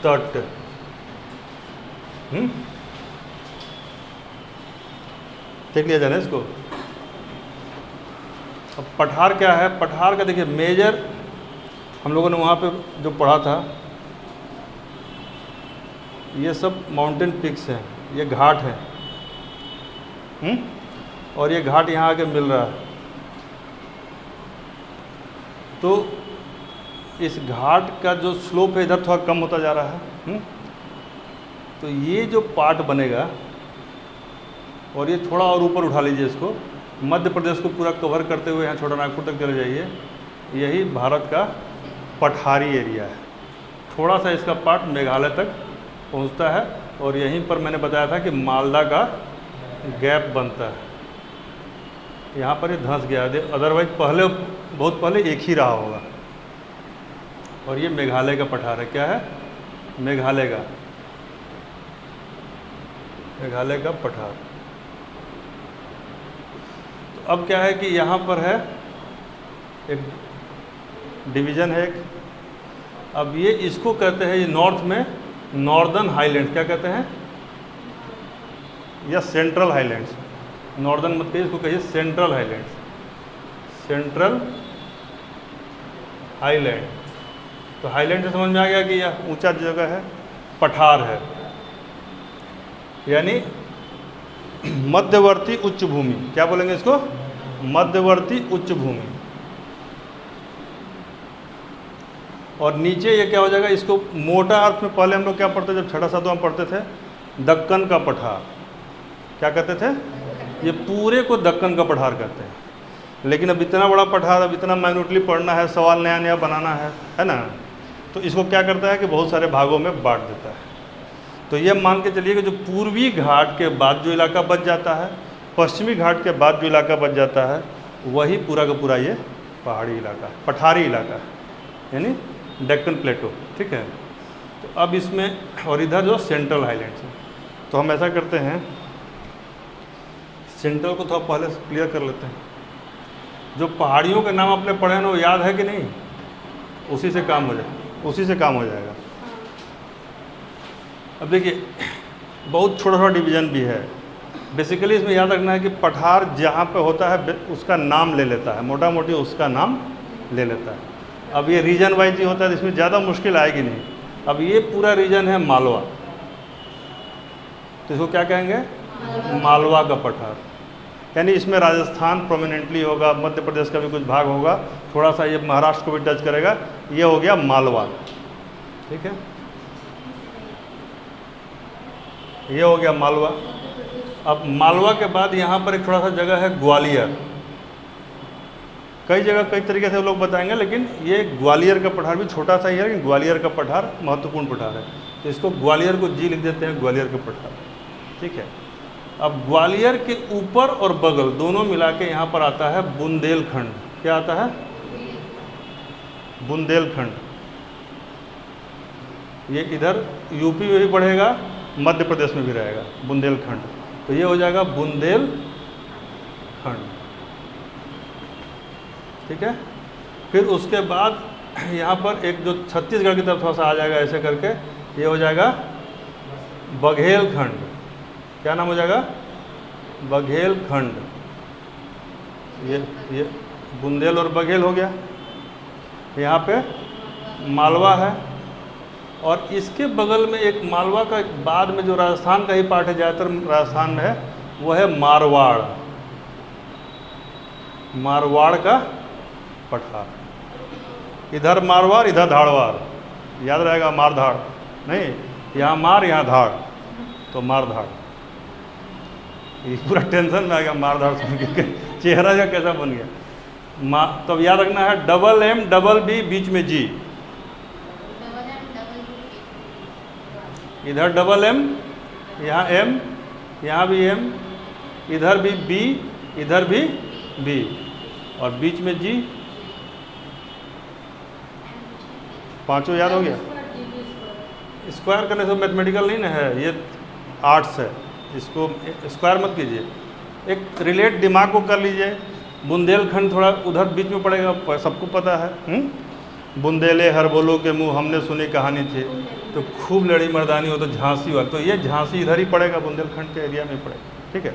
तट। देख लिया जाए इसको। अब पठार क्या है? पठार का देखिए मेजर हम लोगों ने वहाँ पे जो पढ़ा था, ये सब माउंटेन पिक्स हैं, ये घाट है। और ये घाट यहाँ आके मिल रहा है। तो इस घाट का जो स्लोप है इधर थोड़ा कम होता जा रहा है। तो ये जो पार्ट बनेगा, और ये थोड़ा और ऊपर उठा लीजिए इसको, मध्य प्रदेश को पूरा कवर करते हुए यहाँ छोटा नागपुर तक चले जाइए, यही भारत का पठारी एरिया है। थोड़ा सा इसका पार्ट मेघालय तक पहुँचता है, और यहीं पर मैंने बताया था कि मालदा का गैप बनता है। यहाँ पर ये धंस गया है, अदरवाइज पहले बहुत पहले एक ही रहा होगा। और ये मेघालय का पठार है। क्या है? मेघालय का पठार। तो अब क्या है कि यहाँ पर है एक डिवीज़न है एक। अब ये इसको कहते हैं, ये नॉर्थ में नॉर्दर्न हाईलैंड्स क्या कहते हैं, या सेंट्रल हाईलैंड्स। नॉर्दर्न मत कहिए, इसको कहिए सेंट्रल हाईलैंड्स। Central highland. तो हाईलैंड से समझ में आ गया कि यह ऊंचा जगह है, पठार है, यानी मध्यवर्ती उच्च भूमि। क्या बोलेंगे इसको? मध्यवर्ती उच्च भूमि। और नीचे ये क्या हो जाएगा, इसको मोटा अर्थ में पहले हम लोग क्या पढ़ते थे, जब छठा सातवां पढ़ते थे, दक्कन का पठार। क्या कहते थे? ये पूरे को दक्कन का पठार कहते हैं। लेकिन अब इतना बड़ा पठार, अब इतना माइन्यूटली पढ़ना है, सवाल नया नया बनाना है ना, तो इसको क्या करता है कि बहुत सारे भागों में बांट देता है। तो ये मान के चलिए कि जो पूर्वी घाट के बाद जो इलाका बच जाता है, पश्चिमी घाट के बाद जो इलाका बच जाता है, वही पूरा का पूरा ये पहाड़ी इलाका, पठारी इलाका, यानी डेक्कन प्लेटो। ठीक है। तो अब इसमें, और इधर जो सेंट्रल हाईलैंड्स है, तो हम ऐसा करते हैं, सेंट्रल को थोड़ा पहले क्लियर कर लेते हैं। जो पहाड़ियों के नाम आपने पढ़े ना, वो याद है कि नहीं? उसी से काम हो जाएगा। अब देखिए बहुत छोटा छोटा डिवीज़न भी है। बेसिकली इसमें याद रखना है कि पठार जहाँ पे होता है उसका नाम ले लेता है, मोटा मोटी उसका नाम ले लेता है। अब ये रीजन वाइज ही होता है, इसमें ज़्यादा मुश्किल आएगी नहीं। अब ये पूरा रीजन है मालवा, तो इसको क्या कहेंगे? मालवा का पठार। यानी इसमें राजस्थान प्रोमिनेंटली होगा, मध्य प्रदेश का भी कुछ भाग होगा, थोड़ा सा ये महाराष्ट्र को भी टच करेगा। ये हो गया मालवा। ठीक है, ये हो गया मालवा। अब मालवा के बाद यहाँ पर एक थोड़ा सा जगह है ग्वालियर। कई जगह कई तरीके से लोग बताएंगे, लेकिन ये ग्वालियर का पठार भी छोटा सा ही है, लेकिन ग्वालियर का पठार महत्वपूर्ण पठार है। तो इसको ग्वालियर को जी लिख देते हैं, ग्वालियर का पठार। ठीक है। अब ग्वालियर के ऊपर और बगल दोनों मिला के यहाँ पर आता है बुंदेलखंड। क्या आता है? बुंदेलखंड। ये इधर यूपी में भी बढ़ेगा, मध्य प्रदेश में भी रहेगा बुंदेलखंड। तो ये हो जाएगा बुंदेलखंड। ठीक है। फिर उसके बाद यहाँ पर एक जो छत्तीसगढ़ की तरफ थोड़ा सा आ जाएगा ऐसे करके, ये हो जाएगा बघेलखंड। क्या नाम हो जाएगा? बघेलखंड। ये बुंदेल और बघेल हो गया। यहाँ पे मालवा है, और इसके बगल में एक मालवा का बाद में जो राजस्थान का ही पार्ट है, ज़्यादातर राजस्थान में है, वो है मारवाड़। मारवाड़ का पठार। इधर मारवाड़, इधर धारवाड़। याद रहेगा, मार धाड़ नहीं, यहाँ मार यहाँ धाड़, तो मार धाड़। ये पूरा टेंशन में आ गया मार धाड़ सुन के, चेहरा जो कैसा बन गया। तब याद रखना है डबल एम डबल बी बीच में जी। इधर डबल एम, यहाँ एम, यहाँ भी एम, इधर भी बी, इधर भी बी, और बीच में जी। पांचों याद हो गया। स्क्वायर करने से मैथमेटिकल नहीं ना है, ये आर्ट्स है, इसको स्क्वायर मत कीजिए। एक रिलेट दिमाग को कर लीजिए। बुंदेलखंड थोड़ा उधर बीच में पड़ेगा, सबको पता है। बुंदेले हर बोलो के मुँह हमने सुनी कहानी थी, तो खूब लड़ी मर्दानी हो तो झांसी हुआ, तो ये झांसी इधर ही पड़ेगा, बुंदेलखंड के एरिया में पड़ेगा, ठीक है।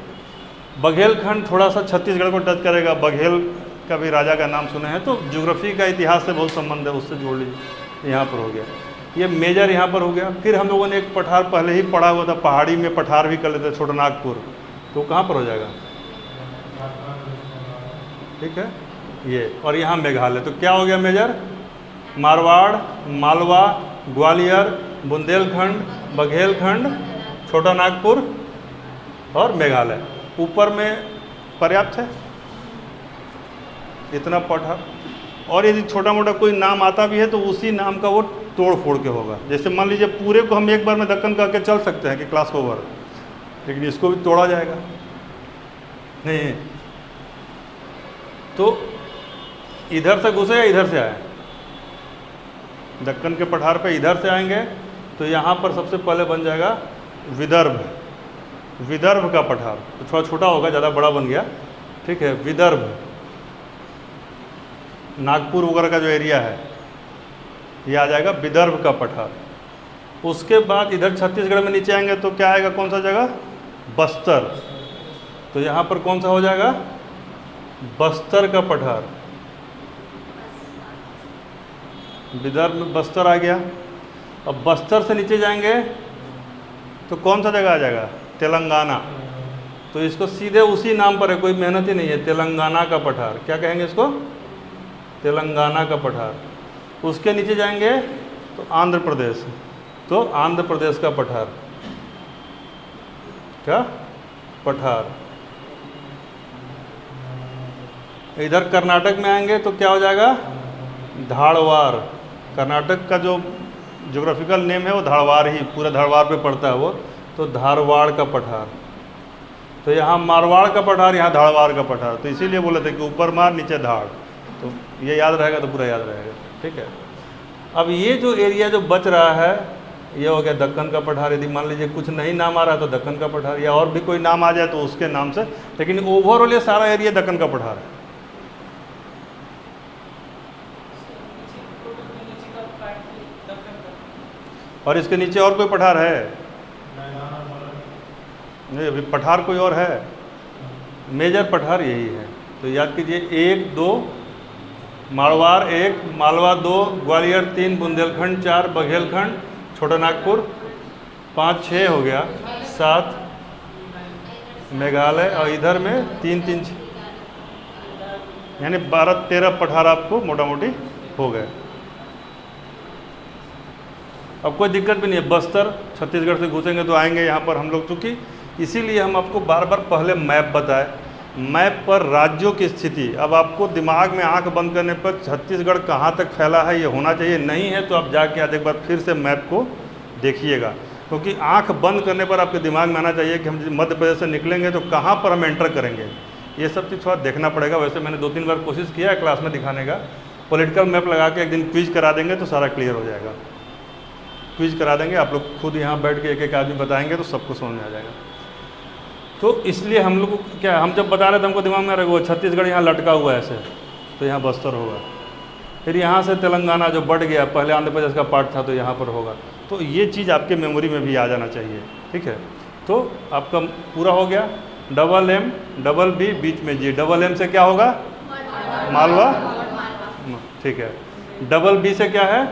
बघेलखंड थोड़ा सा छत्तीसगढ़ को टच करेगा, बघेल का भी राजा का नाम सुने हैं, तो ज्योग्राफी का इतिहास से बहुत संबंध है, उससे जोड़ लीजिए। यहाँ पर हो गया, ये मेजर यहाँ पर हो गया। फिर हम लोगों ने एक पठार पहले ही पढ़ा हुआ था, पहाड़ी में पठार भी कर लेते, छोटानागपुर, तो कहाँ पर हो जाएगा, ठीक है ये। और यहाँ मेघालय, तो क्या हो गया मेजर, मारवाड़, मालवा, ग्वालियर, बुंदेलखंड, बघेलखंड, छोटानागपुर और मेघालय। ऊपर में पर्याप्त है इतना पठार। और यदि छोटा मोटा कोई नाम आता भी है तो उसी नाम का वो तोड़ फोड़ के होगा। जैसे मान लीजिए पूरे को हम एक बार में दक्कन करके चल सकते हैं कि क्लास को ओवर, लेकिन इसको भी तोड़ा जाएगा नहीं। तो इधर से घुसे या इधर से आए, दक्कन के पठार पे इधर से आएंगे तो यहाँ पर सबसे पहले बन जाएगा विदर्भ, विदर्भ का पठार। तो थोड़ा छोटा होगा, ज़्यादा बड़ा बन गया, ठीक है। विदर्भ, नागपुर वगैरह का जो एरिया है ये आ जाएगा विदर्भ का पठार। उसके बाद इधर छत्तीसगढ़ में नीचे आएंगे तो क्या आएगा, कौन सा जगह, बस्तर। तो यहाँ पर कौन सा हो जाएगा, बस्तर का पठार। विदर्भ में बस्तर आ गया। अब बस्तर से नीचे जाएंगे तो कौन सा जगह आ जाएगा, तेलंगाना। तो इसको सीधे उसी नाम पर है, कोई मेहनत ही नहीं है, तेलंगाना का पठार। क्या कहेंगे इसको, तेलंगाना का पठार। उसके नीचे जाएंगे तो आंध्र प्रदेश, तो आंध्र प्रदेश का पठार, क्या पठार। इधर कर्नाटक में आएंगे तो क्या हो जाएगा, धारवाड़। कर्नाटक का जो ज्योग्राफिकल नेम है वो धारवाड़ ही, पूरे धारवाड़ पे पड़ता है वो, तो धारवाड़ का पठार। तो यहाँ मारवाड़ का पठार, यहाँ धारवाड़ का पठार। तो इसीलिए बोले थे कि ऊपर मार नीचे धाड़, तो ये याद रहेगा तो पूरा याद रहेगा, ठीक है। अब ये जो एरिया जो बच रहा है ये हो गया दक्कन का पठार। यदि मान लीजिए कुछ नहीं नाम आ रहा है तो दक्कन का पठार, या और भी कोई नाम आ जाए तो उसके नाम से, लेकिन ओवरऑल ये सारा एरिया दक्कन का पठार है। और इसके नीचे और कोई पठार है नहीं, अभी पठार कोई और है, मेजर पठार यही है। तो याद कीजिए, 1 2 मारवाड़, 1 मालवा, 2 ग्वालियर, 3 बुंदेलखंड, 4 बघेलखंड, छोटानागपुर, 5 6 हो गया, 7 मेघालय, और इधर में 3 3 यानी 12 13 पठार आपको मोटा मोटी हो गए। अब कोई दिक्कत भी नहीं है। बस्तर छत्तीसगढ़ से घुसेंगे तो आएंगे यहाँ पर हम लोग, चूँकि इसीलिए हम आपको बार बार पहले मैप बताए, मैप पर राज्यों की स्थिति। अब आपको दिमाग में आंख बंद करने पर छत्तीसगढ़ कहाँ तक फैला है ये होना चाहिए, नहीं है तो आप जाके आज एक बार फिर से मैप को देखिएगा, क्योंकि आंख बंद करने पर आपके दिमाग में आना चाहिए कि हम मध्य प्रदेश से निकलेंगे तो कहाँ पर हम एंटर करेंगे। ये सब चीज़ थोड़ा देखना पड़ेगा। वैसे मैंने 2-3 बार कोशिश किया है क्लास में दिखाने का। पॉलिटिकल मैप लगा के एक दिन क्विज करा देंगे तो सारा क्लियर हो जाएगा। क्विज करा देंगे, आप लोग खुद यहाँ बैठ के एक एक आदमी बताएंगे तो सबको समझ में आ जाएगा। तो इसलिए हम लोग को क्या, हम जब बता रहे थे हमको दिमाग में आ रहा है वो छत्तीसगढ़ यहाँ लटका हुआ है ऐसे, तो यहाँ बस्तर होगा। फिर यहाँ से तेलंगाना जो बढ़ गया, पहले आंध्र प्रदेश का पार्ट था तो यहाँ पर होगा। तो ये चीज़ आपके मेमोरी में भी आ जाना चाहिए, ठीक है। तो आपका पूरा हो गया। डबल एम डबल बी बीच में जी। डबल एम से क्या होगा, मालवा, ठीक है। डबल बी से क्या है,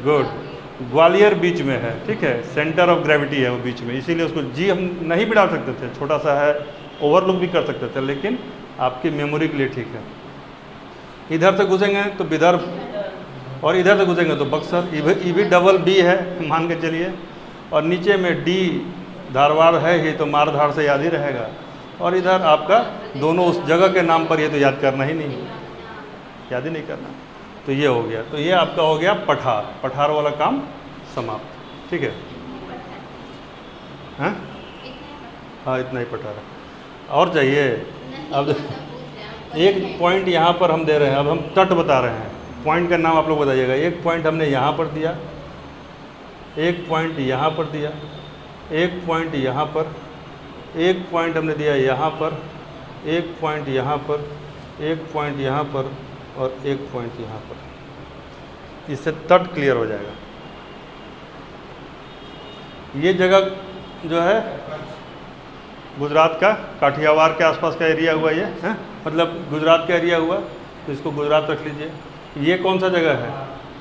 गुड। ग्वालियर बीच में है, ठीक है, सेंटर ऑफ ग्रेविटी है वो बीच में, इसीलिए उसको जी हम नहीं भी डाल सकते थे, छोटा सा है, ओवरलुक भी कर सकते थे, लेकिन आपकी मेमोरी के लिए ठीक है। इधर से घुसेंगे तो विदर्भ, और इधर से घुसेंगे तो बक्सर। ये भी डबल बी है मान के चलिए, और नीचे में डी धारवाड़ है ही, तो मारधाड़ से याद ही रहेगा। और इधर आपका दोनों उस जगह के नाम पर, ये तो याद करना ही नहीं, याद ही नहीं करना। तो ये हो गया, तो ये आपका हो गया पठार। पठार वाला काम समाप्त, ठीक है। हाँ हाँ, इतना ही पठार है, और चाहिए। अब एक पॉइंट यहाँ पर हम दे रहे हैं, अब हम तट बता रहे हैं, पॉइंट का नाम आप लोग बताइएगा। एक पॉइंट हमने यहाँ पर दिया, एक पॉइंट यहाँ पर दिया, एक पॉइंट यहाँ पर, एक पॉइंट हमने दिया यहाँ पर, एक पॉइंट यहाँ पर, एक पॉइंट यहाँ पर, और एक पॉइंट यहाँ पर। इससे तट क्लियर हो जाएगा। ये जगह जो है गुजरात का काठियावाड़ के आसपास का एरिया हुआ ये है, मतलब गुजरात का एरिया हुआ, तो इसको गुजरात रख लीजिए। ये कौन सा जगह है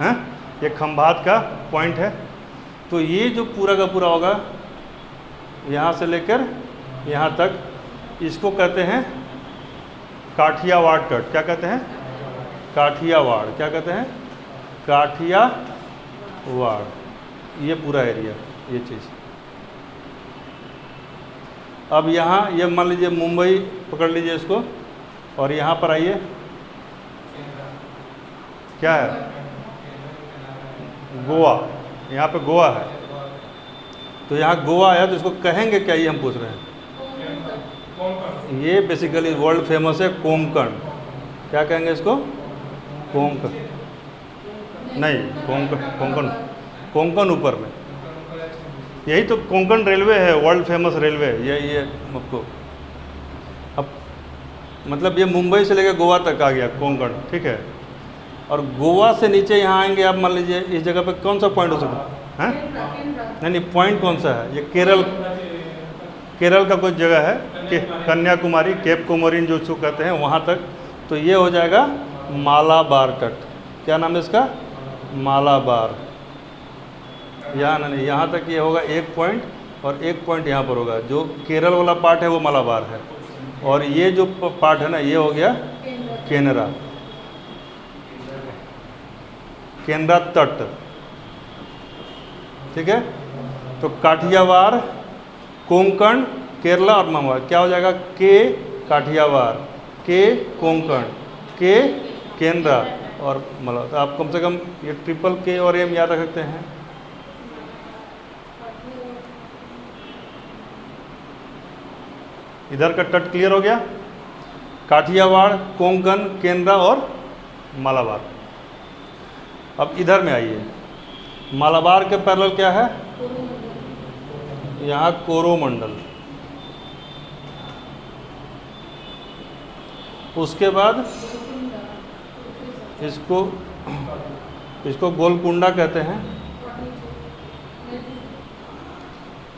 हैं? ये खंभात का पॉइंट है। तो ये जो पूरा का पूरा होगा यहाँ से लेकर यहाँ तक, इसको कहते हैं काठियावाड़ तट। क्या कहते हैं? काठियावाड़। क्या कहते हैं? काठियावाड़। ये पूरा एरिया, ये चीज़। अब यहाँ ये मान लीजिए मुंबई पकड़ लीजिए इसको, और यहाँ पर आइए, क्या है? गोवा। यहाँ पे गोवा है, तो यहाँ गोवा है, तो इसको कहेंगे क्या, ये हम पूछ रहे हैं। ये बेसिकली वर्ल्ड फेमस है कोंकण। क्या कहेंगे इसको? कोंकण नहीं, कोंकण कोंकण ऊपर में, यही तो कोंकण रेलवे है, वर्ल्ड फेमस रेलवे। ये आपको अब मतलब ये मुंबई से लेकर गोवा तक आ गया कोंकण, ठीक है। और गोवा से नीचे यहाँ आएंगे आप, मान लीजिए इस जगह पे कौन सा पॉइंट हो सकता है? नहीं, पॉइंट कौन सा है? ये केरल का कोई जगह है कि कन्याकुमारी, केप कोमोरिन जो उसको कहते हैं, वहाँ तक। तो ये हो जाएगा मालाबार तट। क्या नाम है इसका? मालाबार। यहाँ नहीं, यहाँ तक ये होगा एक पॉइंट, और एक पॉइंट यहाँ पर होगा। जो केरल वाला पार्ट है वो मालाबार है, और ये जो पार्ट है ना, ये हो गया केनरा, केनरा तट, ठीक है। तो काठियावाड़, कोंकण, केरला और मालाबार क्या हो जाएगा? के काठियावाड़, के कोंकण, के केनरा और मालाबार। तो आप कम से कम ये ट्रिपल के और एम याद रख सकते हैं। इधर का तट क्लियर हो गया, काठियावाड़, कोंकण, केनरा और मालाबार। अब इधर में आइए, मालाबार के पैरेलल क्या है? यहाँ कोरोमंडल। उसके बाद इसको गोलकुंडा कहते हैं,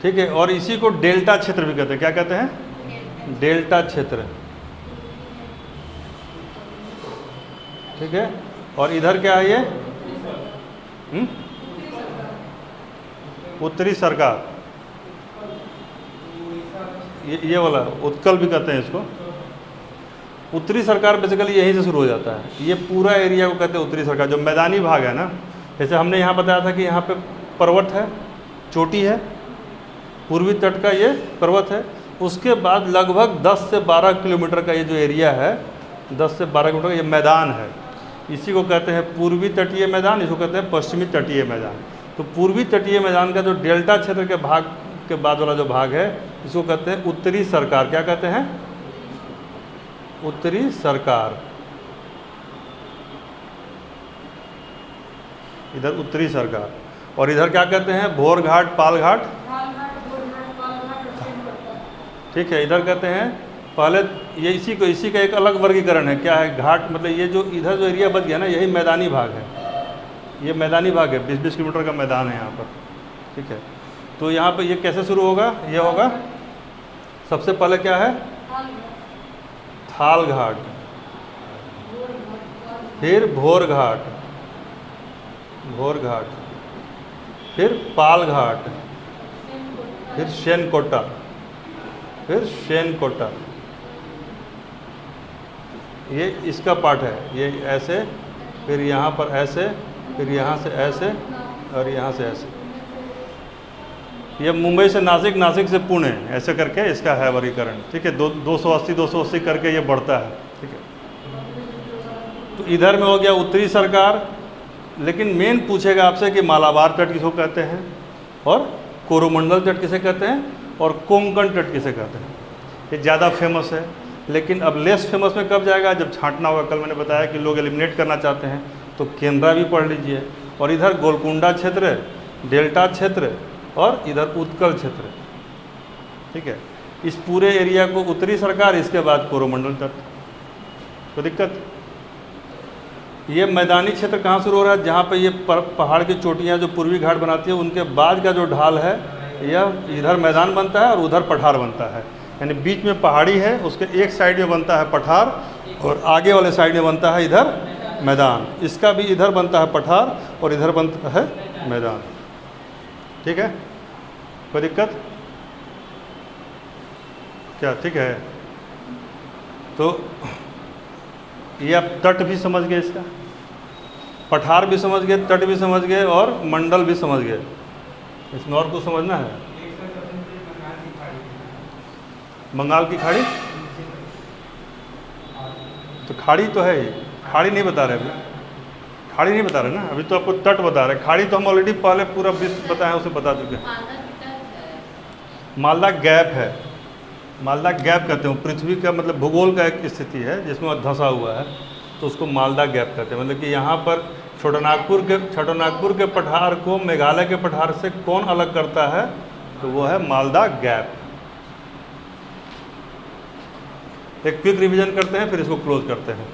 ठीक है। और इसी को डेल्टा क्षेत्र भी कहते हैं। क्या कहते हैं? डेल्टा क्षेत्र, ठीक है। और इधर क्या है? ये उत्तरी सरकार, ये वाला उत्कल भी कहते हैं इसको। उत्तरी सरकार बेसिकली यहीं से शुरू हो जाता है। ये पूरा एरिया को कहते हैं उत्तरी सरकार, जो मैदानी भाग है ना। जैसे हमने यहाँ बताया था कि यहाँ पे पर्वत है, चोटी है, पूर्वी तट का ये पर्वत है। उसके बाद लगभग 10 से 12 किलोमीटर का ये जो एरिया है, 10 से 12 किलोमीटर का ये मैदान है। इसी को कहते हैं पूर्वी तटीय मैदान, इसको कहते हैं पश्चिमी तटीय मैदान। तो पूर्वी तटीय मैदान का जो डेल्टा क्षेत्र के भाग के बाद वाला जो भाग है, इसको कहते हैं उत्तरी सरकार। क्या कहते हैं? उत्तरी सरकार। इधर उत्तरी सरकार। और इधर क्या कहते हैं? भोर घाट, पाल घाट, ठीक है। इधर कहते हैं पहले, ये इसी का एक अलग वर्गीकरण है। क्या है? घाट। मतलब ये जो इधर जो एरिया बच गया ना, यही मैदानी भाग है। ये मैदानी भाग है, 20-20 किलोमीटर का मैदान है यहाँ पर, ठीक है। तो यहाँ पे ये कैसे शुरू होगा? ये होगा सबसे पहले क्या है? थाल घाट, फिर भोर घाट, फिर पाल घाट, फिर शेनकोटा, ये इसका पार्ट है। ये ऐसे, फिर यहाँ पर ऐसे, फिर यहाँ से ऐसे, और यहाँ से ऐसे। ये मुंबई से नासिक, नासिक से पुणे, ऐसे करके इसका है वर्गीकरण, ठीक है। 280 करके ये बढ़ता है, ठीक है। तो इधर में हो गया उत्तरी सरकार। लेकिन मेन पूछेगा आपसे कि मालाबार तट किसको कहते हैं, और कोरोमंडल तट किसे कहते हैं, और कोंकण तट किसे कहते हैं। ये ज़्यादा फेमस है। लेकिन अब लेस फेमस में कब जाएगा? जब छांटना होगा। कल मैंने बताया कि लोग एलिमिनेट करना चाहते हैं, तो केनरा भी पढ़ लीजिए। और इधर गोलकुंडा क्षेत्र, डेल्टा क्षेत्र, और इधर उत्कल क्षेत्र, ठीक है। इस पूरे एरिया को उत्तरी सरकार, इसके बाद कोरोमंडल तट। कोई दिक्कत? ये मैदानी क्षेत्र कहाँ शुरू हो रहा है? जहाँ पे ये पहाड़ की चोटियाँ जो पूर्वी घाट बनाती है, उनके बाद का जो ढाल है, यह इधर मैदान बनता है और उधर पठार बनता है। यानी बीच में पहाड़ी है, उसके एक साइड में बनता है पठार और आगे वाले साइड में बनता है इधर मैदान। इसका भी इधर बनता है पठार और इधर बनता है मैदान। ठीक है, कोई दिक्कत क्या? ठीक है, तो ये आप तट भी समझ गए, इसका पठार भी समझ गए, तट भी समझ गए और मंडल भी समझ गए। इसमें और कुछ समझना है? बंगाल की खाड़ी, तो खाड़ी तो है ही, खाड़ी नहीं बता रहे अभी, खाड़ी नहीं बता रहे ना, अभी तो आपको तट बता रहे। खाड़ी तो हम ऑलरेडी पहले पूरा विश्व बताए हैं, उसे बता चुके हैं। मालदा गैप है, मालदा गैप कहते हैं। पृथ्वी का मतलब भूगोल का एक स्थिति है जिसमें वह धंसा हुआ है, तो उसको मालदा गैप कहते हैं। मतलब कि यहाँ पर छोटानागपुर के पठार को मेघालय के पठार से कौन अलग करता है? तो वो है मालदा गैप। एक क्विक रिवीजन करते हैं, फिर इसको क्लोज करते हैं।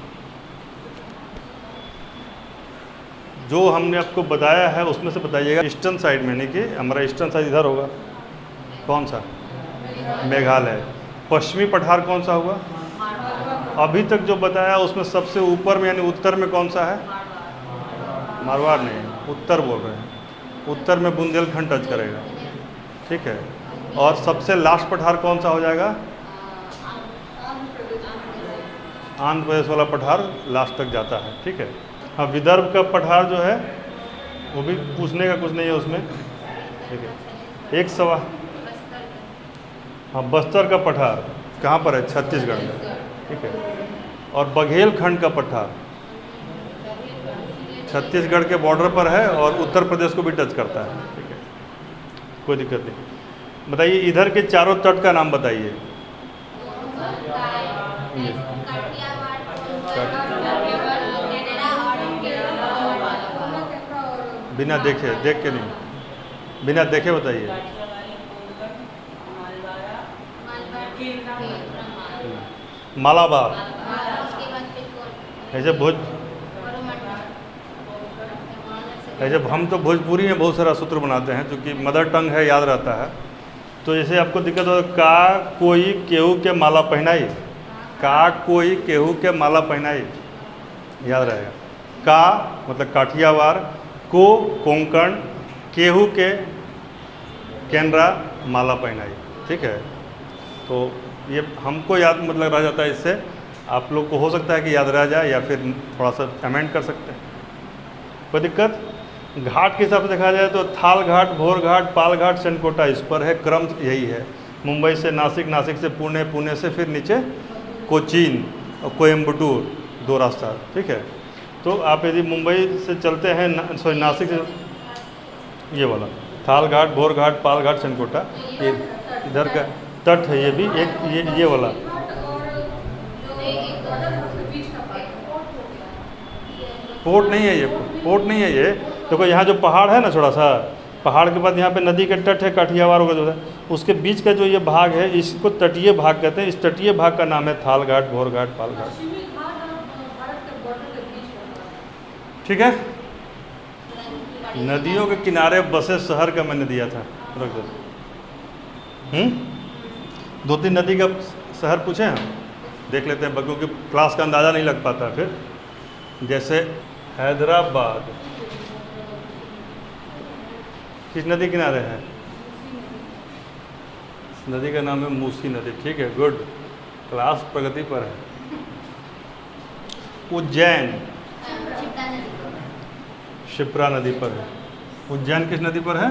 जो हमने आपको बताया है उसमें से बताइएगा ईस्टर्न साइड में, नहीं कि हमारा ईस्टर्न साइड इधर होगा, कौन सा? मेघालय। पश्चिमी पठार कौन सा हुआ? अभी तक जो बताया उसमें सबसे ऊपर में यानी उत्तर में कौन सा है? मारवाड़ नहीं, उत्तर बोल रहे हैं। उत्तर में बुंदेलखंड टच करेगा। ठीक है, और सबसे लास्ट पठार कौन सा हो जाएगा? आंध्र प्रदेश वाला पठार लास्ट तक जाता है। ठीक है, हाँ, विदर्भ का पठार जो है वो भी पूछने का कुछ नहीं है उसमें। ठीक है, एक सवाल, हाँ, बस्तर का पठार कहाँ पर है? छत्तीसगढ़ में। ठीक है, और बघेलखंड का पठार छत्तीसगढ़ के बॉर्डर पर है और उत्तर प्रदेश को भी टच करता है। ठीक है, कोई दिक्कत नहीं। बताइए इधर के चारों तट का नाम बताइए। बिना देखे, देख के नहीं, बिना देखे बताइए। मालाबार, ऐसे ऐसे हम तो भोजपुरी में बहुत सारा सूत्र बनाते हैं, क्योंकि मदर टंग है, याद रहता है। तो जैसे आपको दिक्कत हो, का कोई केहू के माला पहनाई, का कोई केहू के माला पहनाई, याद रहेगा। का मतलब काठियावाड़, को कोंकण, केहू के केनरा, माला पहनाई। ठीक है, तो ये हमको याद मतलब रह जाता है। इससे आप लोग को हो सकता है कि याद रह जाए, या फिर थोड़ा सा अमेंड कर सकते हैं, कोई दिक्कत। घाट के हिसाब से देखा जाए तो थाल घाट, भोर घाट, पाल घाट, चनकोटा, इस पर है, क्रम यही है। मुंबई से नासिक, नासिक से पुणे, पुणे से फिर नीचे कोचीन और कोयम्बटूर, 2 रास्ता। ठीक है, तो आप यदि मुंबई से चलते हैं, नासिक से, ये वाला थाल घाट, भोर घाट, पाल घाट, चनकोटा, ये इधर का तट है। ये भी एक ये वाला पोर्ट नहीं है, ये पोर्ट नहीं है। ये देखो यहाँ जो पहाड़ है ना, थोड़ा सा पहाड़ के बाद यहाँ पे नदी के तट है, काठियावाड़ का जो है, उसके बीच का जो ये भाग है, इसको तटीय भाग कहते हैं। इस तटीय भाग का नाम है थाल घाट, भोर घाट, पाल घाट। ठीक है, नदियों के किनारे बसे शहर का मैंने दिया था, रख दो। 2-3 नदी का शहर पूछे हम, देख लेते हैं, क्योंकि क्लास का अंदाज़ा नहीं लग पाता फिर। जैसे हैदराबाद किस नदी किनारे है? नदी का नाम है मूसी नदी। ठीक है, गुड, क्लास प्रगति पर है। उज्जैन शिप्रा नदी पर है। उज्जैन किस नदी पर है?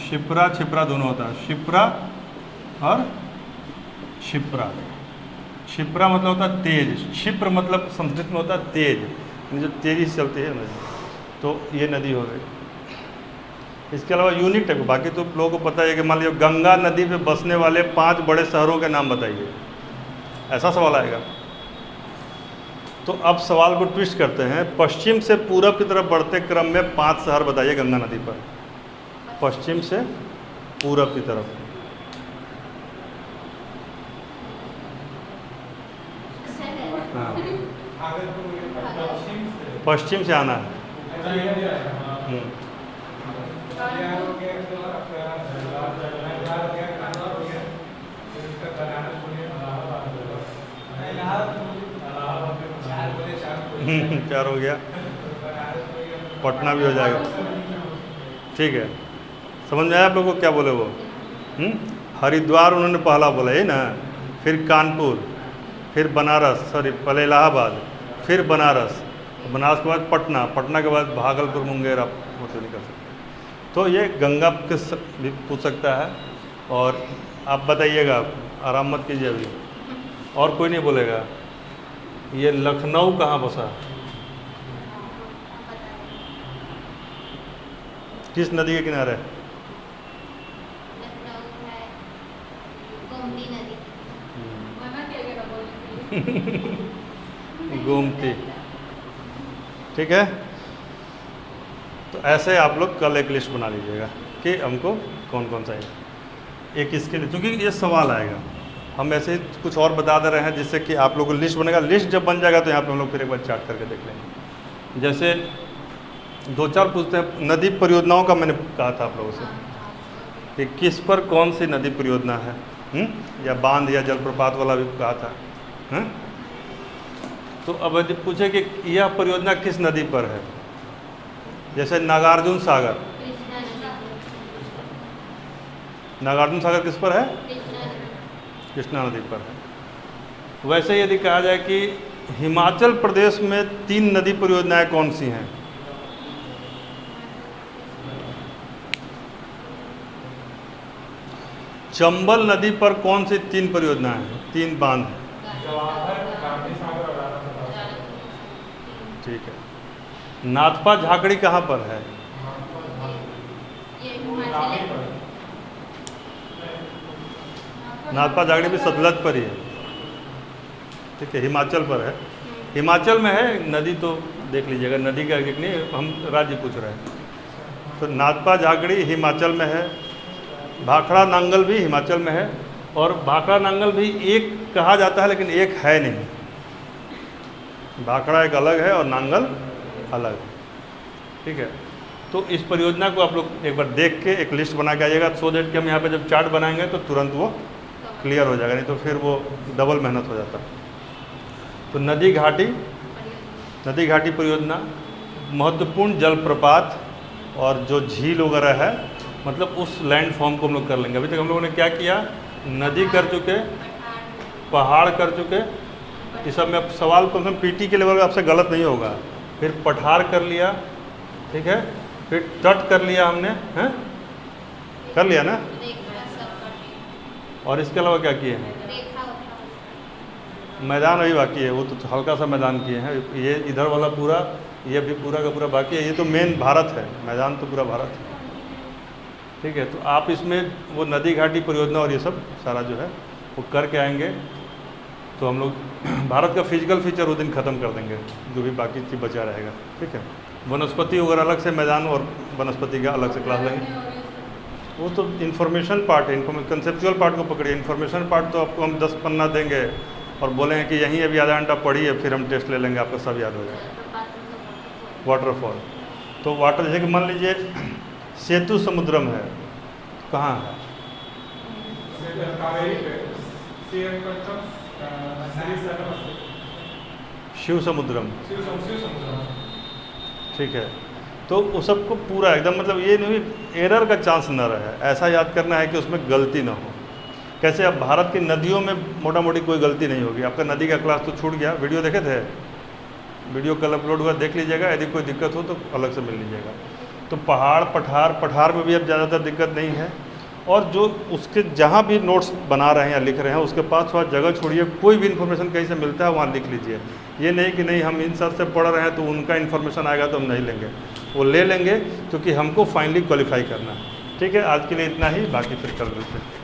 शिप्रा, छिप्रा दोनों होता है, शिप्रा और शिप्रा। शिप्रा मतलब होता है तेज, क्षिप्र मतलब संस्कृत में होता है तेज, जो तेजी से चलती है नदी। तो ये नदी हो गई। इसके अलावा यूनिक टाइप, बाकी तो लोगों को पता है कि मान लीजिए गंगा नदी पे बसने वाले 5 बड़े शहरों के नाम बताइए, ऐसा सवाल आएगा। तो अब सवाल को ट्विस्ट करते हैं, पश्चिम से पूरब की तरफ बढ़ते क्रम में 5 शहर बताइए गंगा नदी पर। पश्चिम से पूरब की तरफ, हाँ, पश्चिम से आना है। चार हो गया, पटना भी हो जाएगा। ठीक है, समझ में आया आप लोगों को क्या बोले वो? हरिद्वार उन्होंने पहला बोला है ना, फिर कानपुर, फिर बनारस, सॉरी पहले इलाहाबाद, फिर बनारस, बनारस के बाद पटना, पटना के बाद भागलपुर, मुंगेर, आप वो तो नहीं कर सकते। तो ये गंगा किस भी पूछ सकता है। और आप बताइएगा, आराम मत कीजिए अभी, और कोई नहीं बोलेगा। ये लखनऊ कहाँ बसा? किस नदी के किनारे? गोमती। ठीक है, तो ऐसे आप लोग कल एक लिस्ट बना लीजिएगा कि हमको कौन कौन सा है एक इसके लिए, क्योंकि ये सवाल आएगा। हम ऐसे ही कुछ और बता दे रहे हैं जिससे कि आप लोगों को लिस्ट बनेगा। लिस्ट जब बन जाएगा तो यहाँ पे हम लोग फिर एक बार चार्ट करके देख लेंगे। जैसे 2-4 पूछते हैं। नदी परियोजनाओं का मैंने कहा था आप लोगों से कि किस पर कौन सी नदी परियोजना है, या बांध या जलप्रपात वाला भी कहा था। तो अब यदि पूछे कि यह परियोजना किस नदी पर है, जैसे नागार्जुन सागर, नागार्जुन सागर किस पर है? कृष्णा नदी पर है। वैसे यदि कहा जाए कि हिमाचल प्रदेश में 3 नदी परियोजनाएं कौन सी हैं? चंबल नदी पर कौन सी 3 परियोजनाएं हैं, 3 बांध हैं? ठीक है। नाथपा झाकड़ी कहाँ पर है? नाथपा झाकड़ी भी सतलज पर ही है। ठीक है, हिमाचल पर है। हिमाचल में है नदी, तो देख लीजिएगा नदी का एक नहीं, हम राज्य पूछ रहे हैं। तो नाथपा झाकड़ी हिमाचल में है, भाखड़ा नांगल भी हिमाचल में है, और भाखड़ा नांगल भी एक कहा जाता है लेकिन एक है नहीं। भाखड़ा एक अलग है और नांगल अलग। ठीक है, तो इस परियोजना को आप लोग एक बार देख के एक लिस्ट बना के आइएगा, सो दैट कि हम यहाँ पे जब चार्ट बनाएंगे तो तुरंत वो क्लियर हो जाएगा, नहीं तो फिर वो डबल मेहनत हो जाता। तो नदी घाटी परियोजना, महत्वपूर्ण जलप्रपात और जो झील वगैरह है, मतलब उस लैंड फॉर्म को हम लोग कर लेंगे। अभी तक हम लोगों ने क्या किया? नदी कर चुके, पहाड़ कर चुके, इस सब में अब सवाल कम से कम पीटी के लेवल में आपसे गलत नहीं होगा। फिर पठार कर लिया, ठीक है, फिर तट कर लिया हमने, हैं कर लिया ना, और इसके अलावा क्या किए हैं? मैदान अभी बाकी है, वो तो हल्का सा मैदान किए हैं। ये इधर वाला पूरा, ये भी पूरा का पूरा बाकी है। ये तो मेन भारत है, मैदान तो पूरा भारत है। ठीक है, तो आप इसमें वो नदी घाटी परियोजना और ये सब सारा जो है वो करके आएंगे, तो हम लोग भारत का फिजिकल फीचर उस दिन ख़त्म कर देंगे, जो भी बाकी चीज़ बचा रहेगा। ठीक है, वनस्पति वगैरह अलग से, मैदान और वनस्पति का अलग से क्लास लेंगे। वो तो इन्फॉर्मेशन पार्ट है, कंसेप्चुअल पार्ट को पकड़िए। इन्फॉर्मेशन पार्ट तो आपको हम 10 पन्ना देंगे और बोलेंगे कि यहीं अभी आधा घंटा पढ़िए, फिर हम टेस्ट ले लेंगे, आपको सब याद हो जाएगा। वाटरफॉल, तो वाटर जैसे कि मान लीजिए सेतु समुद्रम है, कहाँ है? शिव समुद्रम। ठीक है, तो उस सबको पूरा एकदम, मतलब ये नहीं एरर का चांस न रहे, ऐसा याद करना है कि उसमें गलती ना हो। कैसे? अब भारत की नदियों में मोटा मोटी कोई गलती नहीं होगी। आपका नदी का क्लास तो छूट गया, वीडियो देखे थे, वीडियो कल अपलोड हुआ, देख लीजिएगा। यदि कोई दिक्कत हो तो अलग से मिल लीजिएगा। तो पहाड़, पठार में भी अब ज़्यादातर दिक्कत नहीं है। और जो उसके जहाँ भी नोट्स बना रहे हैं या लिख रहे हैं, उसके पास थोड़ा जगह छोड़िए, कोई भी इन्फॉर्मेशन कहीं से मिलता है वहाँ लिख लीजिए। ये नहीं कि नहीं हम इन सर से पढ़ रहे हैं तो उनका इन्फॉर्मेशन आएगा तो हम नहीं लेंगे, वो ले लेंगे, क्योंकि हमको फाइनली क्वालिफाई करना है। ठीक है, आज के लिए इतना ही, बाकी फिर कल मिलते हैं।